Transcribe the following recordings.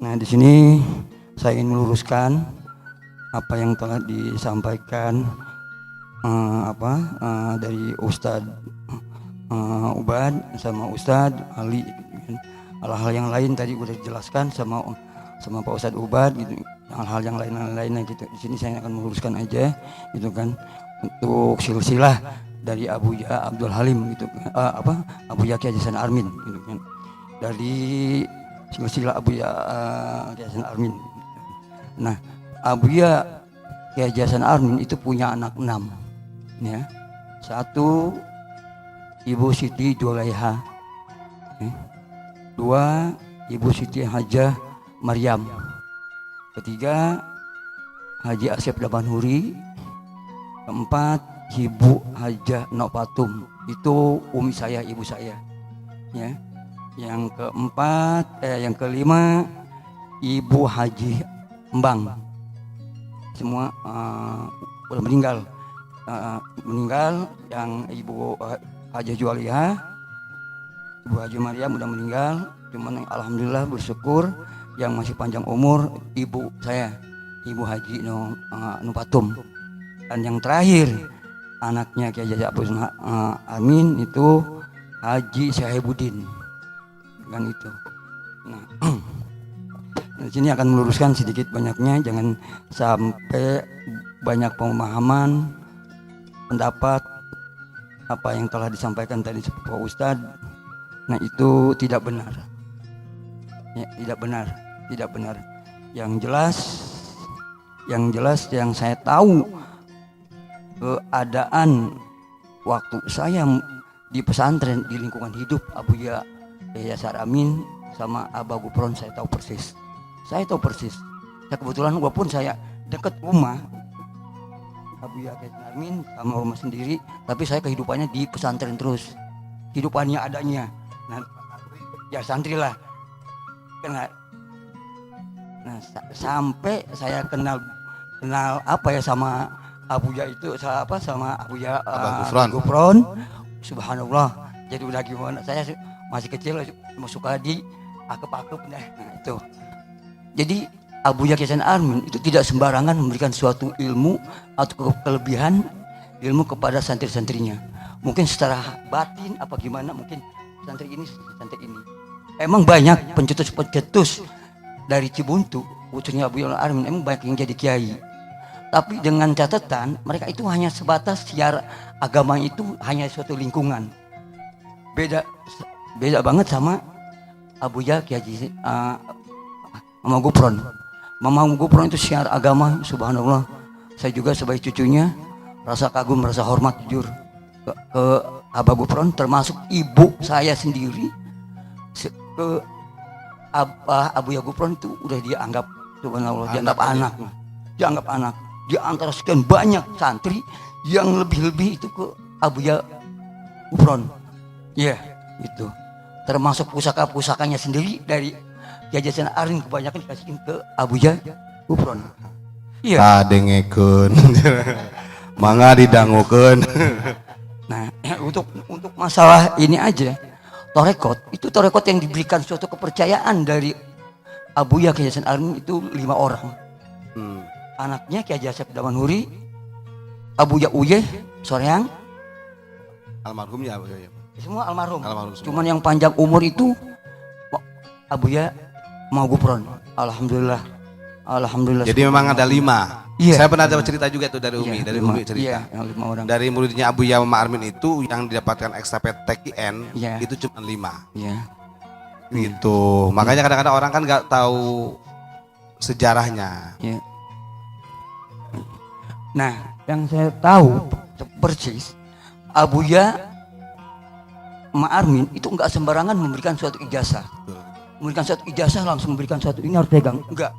Nah, di sini saya ingin meluruskan apa yang telah disampaikan dari Ustadz Ubad sama Ustadz Ali. Hal-hal yang lain tadi udah dijelaskan sama Pak Ustadz Ubad gitu. Hal-hal yang lain gitu. Di sini saya akan meluruskan aja gitu kan, untuk silsilah dari Abuya Abdul Halim gitu, Abuya Kiai Haji Hasan Armin gitu kan. Dari silsilah Abuya Kiai Hasan Armin. Nah, Abuya Kiai Haji Hasan Armin itu punya anak 6 ya. 1 Ibu Siti Julaiha, 2 Ibu Siti Hajah Maryam, 3 Haji Asep Dabanhuri, 4 Ibu Hajah Nopatum, itu umi saya, ibu saya ya. Yang kelima Ibu Haji Embang, semua udah meninggal. Yang Ibu Hajah Jualiha, Ibu Haji Maryam udah meninggal. Cuman alhamdulillah bersyukur yang masih panjang umur ibu saya, Ibu Haji Nupatum. Dan yang terakhir anaknya Kiai Haji Abdul Amin itu Haji Syahibuddin kan itu. Nah, di sini akan meluruskan sedikit banyaknya, jangan sampai banyak pemahaman pendapat apa yang telah disampaikan tadi Pak Ustadz. Nah, itu tidak benar ya, tidak benar. Yang jelas yang saya tahu keadaan waktu saya di pesantren, di lingkungan hidup Abuya Kiai Hasan Armin sama Abah Gupron, saya tahu persis. Saya kebetulan walaupun saya dekat rumah Abuya Kiai Hasan Armin sama rumah sendiri, tapi saya kehidupannya di pesantren terus, hidupannya adanya. Nah, ya santri lah. Nah, sampai saya kenal apa ya sama Abuya itu, sama Abuya Gufron. Subhanallah. Jadi udah gimana? Saya masih kecil, suka di akep-akep. Nah itu. Jadi Abuya Kiai Hasan Armin itu tidak sembarangan memberikan suatu ilmu atau kelebihan ilmu kepada santri-santrinya. Mungkin secara batin apa gimana, mungkin santri ini. Emang banyak pencetus dari Cibuntu, uturnya Abuya Armin, emang banyak yang jadi kiai. Tapi dengan catatan mereka itu hanya sebatas siar agama, itu hanya suatu lingkungan. Beda banget sama Abuya Kiai Haji Mama Gupron. Mama Gupron itu siar agama, subhanallah. Saya juga sebagai cucunya rasa kagum, rasa hormat jujur ke Abah Gupron, termasuk ibu saya sendiri. Ke Abuya Gupron itu udah dianggap, subhanallah, dianggap anak. Di antara sekian banyak santri yang lebih-lebih itu ke Abuya Gupron. Iya, itu. Termasuk pusaka-pusakanya sendiri dari Kiai Haji Hasan Armin kebanyakan dikasihin ke Abuya Gupron. Iya. Dengekeun. Mangga didangukeun. Nah, untuk masalah ini aja, torekot yang diberikan suatu kepercayaan dari Abuya Kiai Haji Hasan Armin itu 5 orang. Anaknya Kiai Haji Asep Damanhuri, Abuya Uyeh Soreang, almarhumnya semua almarhum. Cuman yang panjang umur itu Abuya Mau Gupron. Alhamdulillah. Jadi memang ada 5. Iya. Saya pernah ada cerita juga itu dari Umi, Umi cerita. Iya, yang 5 orang. Dari muridnya Abuya Mama Armin itu yang didapatkan estafet TKN itu cuma 5. Iya. Gitu. Makanya kadang-kadang orang kan nggak tahu sejarahnya. Iya. Nah, yang saya tahu persis, Abuya Ma Armin itu enggak sembarangan memberikan suatu ijazah. Memberikan suatu ijazah langsung memberikan suatu ini harus pegang. Enggak.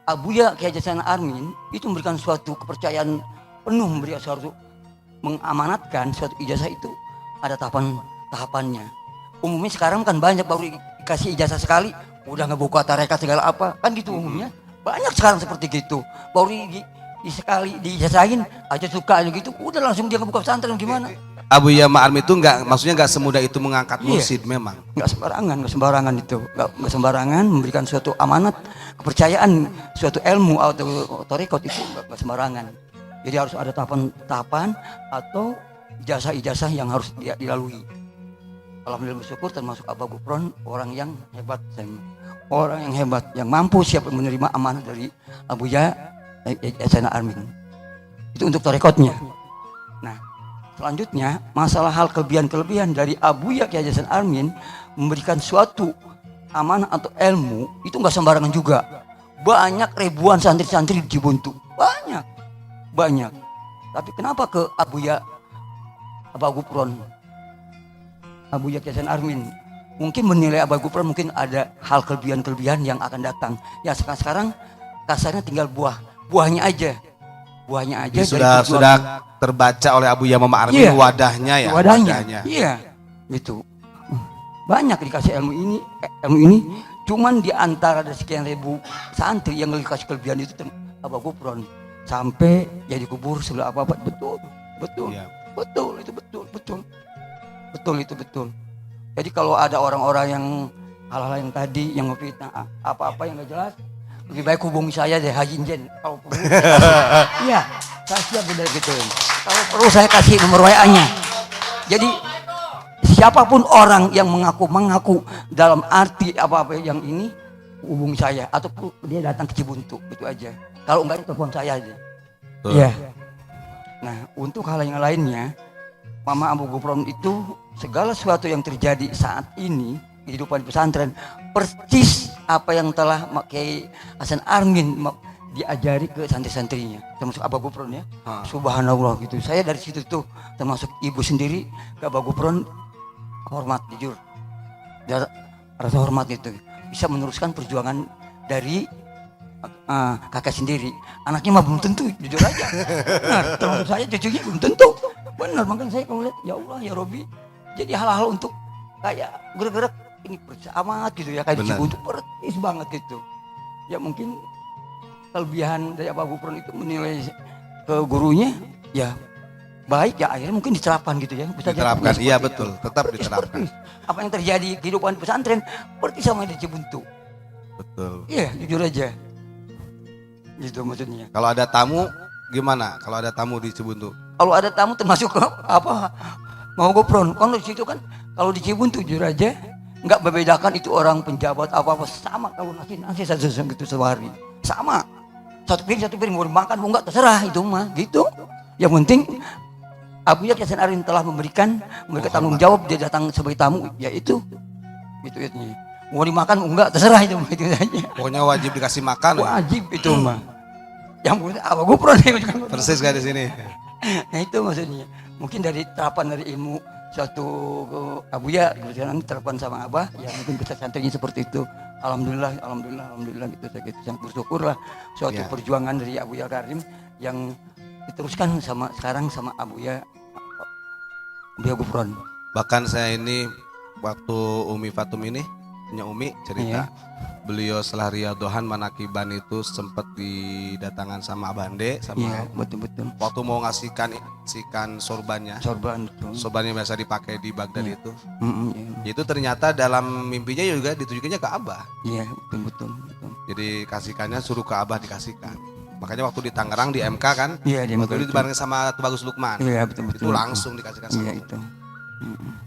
Abuya Kiai Haji Hasan Armin itu memberikan suatu kepercayaan penuh, memberikan suatu mengamanatkan suatu ijazah itu ada tahapannya. Umumnya sekarang kan banyak baru dikasih ijazah sekali udah ngebuka tarekat segala apa, kan gitu umumnya. Banyak sekarang seperti gitu. Baru sekali dijazahin aja suka aja gitu, udah langsung dia ngebuka pesantren gimana? Abuya Ma'arif itu maksudnya nggak semudah itu mengangkat mursyid. Memang nggak sembarangan itu, nggak sembarangan memberikan suatu amanat kepercayaan, suatu ilmu atau tarekat itu nggak sembarangan. Jadi harus ada tahapan atau ijazah yang harus dilalui. Alhamdulillah bersyukur termasuk Abah Gufron orang yang hebat, yang mampu siap menerima amanah dari Abuya Hasan Armin. Itu untuk tarekatnya. Nah, selanjutnya masalah hal kelebihan dari Abuya Kiai Hasan Armin memberikan suatu amanah atau ilmu itu nggak sembarangan juga. Banyak ribuan santri-santri di Cibuntu, banyak. Tapi kenapa ke Abah Gufron, Abuya Kiai Hasan Armin mungkin menilai Abah Gufron mungkin ada hal kelebihan yang akan datang. Ya sekarang kasarnya tinggal buahnya aja. Sudah terbaca oleh Abuya Ma'arif wadahnya ya. Iya, gitu. Banyak dikasih ilmu ini. Cuman di antara ada sekian ribu santri yang dikasih kelebihan itu Abah Gufron sampai jadi kubur sebelah apa betul. Ya. Betul. Jadi kalau ada orang-orang yang hal-hal yang tadi yang memfitnah apa-apa yang nggak jelas, lebih baik hubungi saya deh Haji Injen. Kalau perlu, iya, saya siap benar gitu. Kalau perlu saya kasih nomor WA-nya. Jadi siapapun orang yang mengaku dalam arti apa-apa yang ini, hubungi saya atau dia datang ke Cibuntu, itu aja. Kalau enggak telepon saya aja. Iya. Nah, untuk hal yang lainnya, Mama Abu Gufron itu segala sesuatu yang terjadi saat ini kehidupan pesantren persis apa yang telah Kiai Hasan Armin diajari ke santri-santrinya, termasuk Abah Gufron ya. Subhanallah gitu. Saya dari situ tuh termasuk ibu sendiri ke Abah Gufron hormat, jujur. Rasa hormat itu bisa meneruskan perjuangan dari kakak sendiri. Anaknya mah belum tentu, jujur aja. Benar, termasuk saya cucunya belum tentu. Benar, makanya saya kalau lihat ya Allah ya Robi. Jadi hal-hal untuk kayak gerak-gerak ini amat gitu ya, kayak di Cibuntu persis banget gitu. Ya mungkin kelebihan dari Abah Gufron itu menilai ke gurunya ya baik ya, akhirnya mungkin diterapkan gitu ya. Bisa diterapkan, iya betul, tetap diterapkan. Apa yang terjadi kehidupan pesantren seperti sama di Cibuntu. Betul. Iya, jujur aja. Gitu maksudnya. Kalau ada tamu gimana? Kalau ada tamu di Cibuntu? Kalau ada tamu termasuk apa? Mau Gufron. Kalau di situ kan kalau di Cibuntu jujur aja nggak membedakan itu orang penjabat apa sama. Kalau nasi satu gitu sehari sama. Satu piring mau dimakan mau enggak terserah itu mah gitu. Yang penting Abuya Hasan Armin telah memberikan tanggung jawab, dia datang sebagai tamu yaitu itu. Mau dimakan mau enggak terserah itu saja. Pokoknya wajib dikasih makan. Wajib ya? Itu mah. Yang penting Abah Gufron persis kayak di sini. Nah itu maksudnya. Mungkin dari terapan dari ilmu suatu Abuya kebetulan terapan sama Abah ya mungkin bisa santrinya seperti itu. Alhamdulillah gitu saya gitu. Sangat bersyukurlah suatu perjuangan dari Abuya Karim yang diteruskan sekarang sama Abuya Gufron. Bahkan saya ini waktu Umi Fatum ini punya Umi cerita beliau setelah Riyadhohan Manakiban itu sempat didatangan sama Abande sama betul. Waktu mau ngasihkan sorbannya biasa dipakai di Baghdad itu. Itu ternyata dalam mimpinya juga ditujukannya ke Abah. Iya, betul. Jadi kasihkannya suruh ke Abah dikasihkan. Makanya waktu di Tangerang di MK kan, waktu itu bareng sama Tubagus Lukman. Iya, betul. Itu langsung dikasihkan sama itu.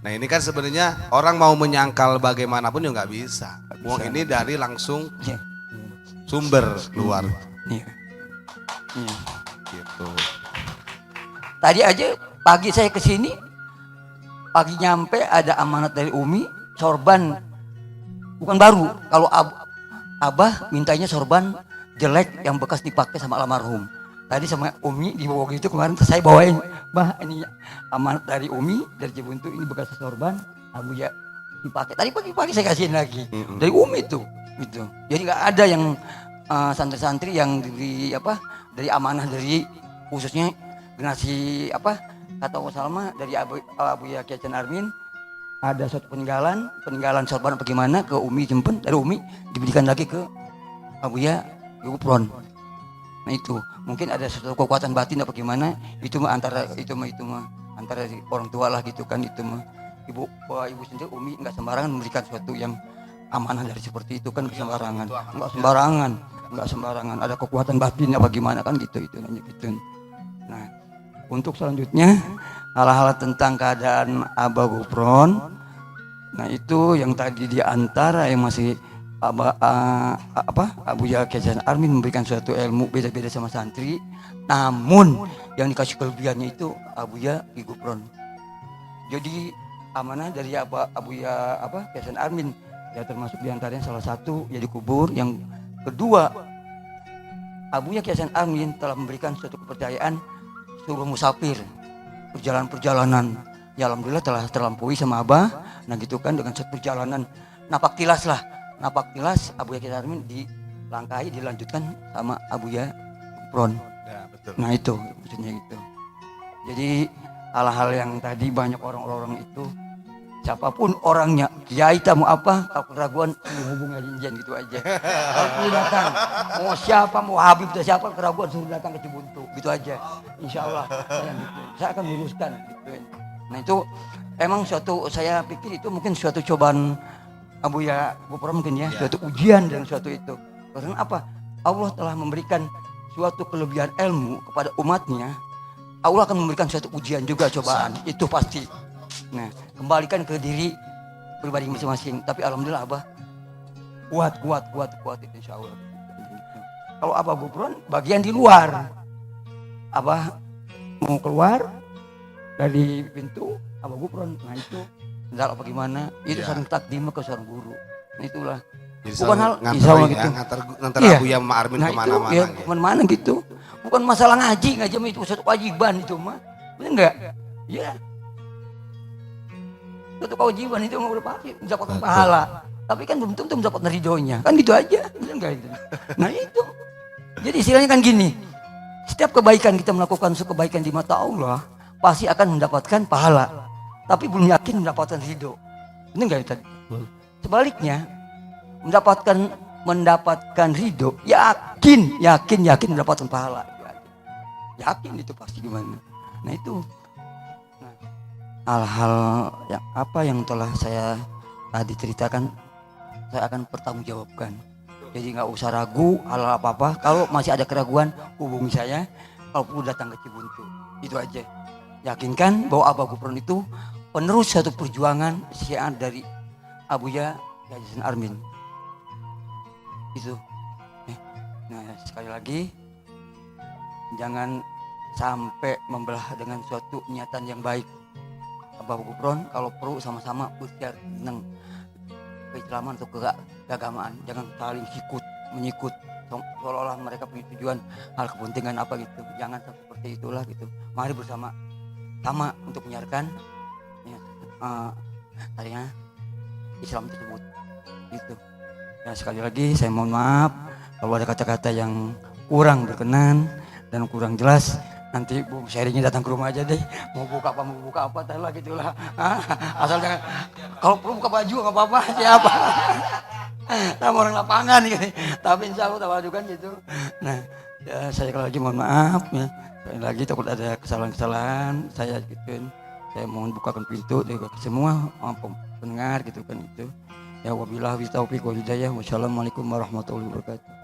Nah ini kan sebenarnya orang mau menyangkal bagaimanapun ya nggak bisa. Uang ini dari langsung sumber keluar. Iya. Gitu. Tadi aja pagi saya kesini, pagi nyampe ada amanat dari Umi, sorban bukan baru. Kalau Abah mintanya sorban jelek yang bekas dipakai sama almarhum. Tadi sama Umi dibawa gitu kemarin saya bawain, Bah ini amanat dari Umi dari Cibuntu, ini bekas sorban Abuya dipakai. Tadi pagi-pagi saya kasihin lagi dari Umi itu gitu. Jadi nggak ada yang santri-santri yang dari amanah dari khususnya generasi kata Salma dari Abuya Kiai Hasan Armin ada suatu peninggalan sorban bagaimana ke Umi jempen, dari Umi diberikan lagi ke Abuya Gufron. Nah itu mungkin ada suatu kekuatan batin apa gimana itu mah antara antara orang tua lah gitu kan, itu mah ibu sendiri Umi nggak sembarangan memberikan sesuatu yang amanah dari seperti itu kan, nggak sembarangan ada kekuatan batin apa gimana kan gitu gitu. Nah untuk selanjutnya hal-hal tentang keadaan Abah Gufron, nah itu yang tadi di antara yang masih Abuya Kiai Armin memberikan suatu ilmu beda-beda sama santri, namun yang dikasih kelebihannya itu Abuya Ki Gufron. Jadi amanah dari Abuya Kiai Armin ya, termasuk diantaranya salah satu ya dikubur. Yang kedua, Abuya Kiai Armin telah memberikan suatu kepercayaan suruh musafir perjalanan ya, alhamdulillah telah terlampaui sama Abah. Nah gitu kan, dengan suatu perjalanan napak tilas Abuya Kiai Armin dilangkahi dilanjutkan sama Abuya Gufron. Ya, betul. Nah itu maksudnya gitu. Jadi hal-hal yang tadi banyak orang-orang itu, siapapun orangnya, kiai tamu apa, kalau keraguan hubungi aja Injen gitu aja. Kalau datang, mau siapa, mau Habib atau siapa, keraguan suruh datang ke Cibuntu, gitu aja. Insya Allah saya akan luruskan gitu. Nah itu emang suatu, saya pikir itu mungkin suatu cobaan Abuya Gufron mungkin ya, suatu ujian dan suatu itu. Karena apa? Allah telah memberikan suatu kelebihan ilmu kepada umatnya. Allah akan memberikan suatu ujian juga, cobaan, itu pasti. Nah, kembalikan ke diri pribadi masing-masing. Tapi alhamdulillah Abah kuat itu insya Allah. Kalau Abah Gufron bagian di luar, Abah mau keluar dari pintu Abah Gufron, nah itu enggak apa gimana, itu saling takdim ke seorang guru. Nah itulah. Jadi bukan hal gitu. Ngantar Abuya sama Armin nah kemana-mana. Ya, kemana-mana gitu. Bukan masalah ngaji itu suatu kewajiban itu mah. Benar enggak? Ya. Suatu kewajiban itu nggak boleh pakai, mendapatkan pahala. Tapi kan belum tentu mendapatkan ridhonya. Kan gitu aja. Benar enggak itu? Nah itu. Jadi istilahnya kan gini. Setiap kebaikan kita melakukan suatu kebaikan di mata Allah, pasti akan mendapatkan pahala. Tapi belum yakin mendapatkan ridho. Benar enggak itu tadi? Sebaliknya, mendapatkan ridho, yakin mendapatkan pahala. Yakin itu pasti gimana. Nah itu hal-hal yang telah saya tadi ceritakan, saya akan pertanggungjawabkan. Jadi nggak usah ragu hal apa-apa. Kalau masih ada keraguan, hubungi saya. Kalau perlu datang ke Cibuntu, itu aja. Yakinkan bahwa Abah Gufron itu penerus satu perjuangan syiar dari Abuya Kiai Armin. Itu. Nah sekali lagi, jangan sampai membelah dengan suatu niatan yang baik. Abah Gufron kalau perlu sama-sama ikhtiar tentang keislaman atau keagamaan, jangan saling menyikut seolah-olah mereka punya tujuan hal kepentingan apa gitu. Jangan seperti itulah gitu. Mari bersama sama untuk menyiarkan tadinya Islam tersebut gitu. Ya sekali lagi saya mohon maaf kalau ada kata-kata yang kurang berkenan dan kurang jelas. Nanti Bu sharingnya datang ke rumah aja deh, mau buka apa lah gitulah. Asal jangan, kalau perlu buka baju nggak apa-apa, siapa? Sama orang lapangan gitu. Tapi insya Allah tawadukan gitu. Nah ya, saya lagi mohon maaf ya. Sekali lagi takut ada kesalahan-kesalahan saya gituin. Saya mohon bukakan pintu dari semua pendengar gitu kan itu. Ya wabillahi taufiq wal hidayah. Wassalamualaikum warahmatullahi wabarakatuh.